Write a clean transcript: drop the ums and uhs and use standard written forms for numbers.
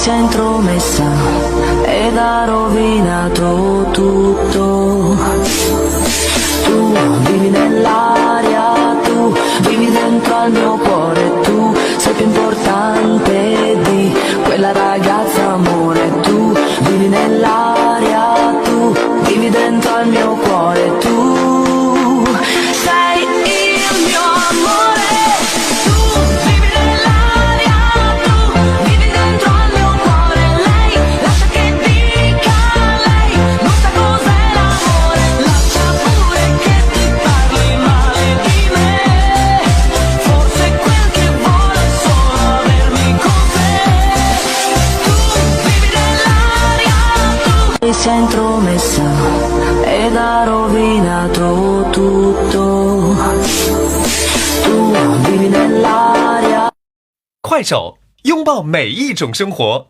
sei intromessa ed ha rovinato tutto. Tu vivi nell'aria, tu vivi dentro al mio cuore, tu sei più importante di quella ragazza, amore. Tu vivi nell'aria, tu vivi dentro al mio cuore, tu sei il mio amore. Tu vivi nell'aria, tu vivi dentro al mio cuore. Lei, lascia che dica lei, non sa cos'è l'amore. Lascia pure che ti parli male di me. Forse quel che vuole è solo avermi con te. Tu vivi nell'aria, tu sei intromessa ed ha rovinato tutto. Tu vivi nell'aria. 快手，拥抱每一种生活。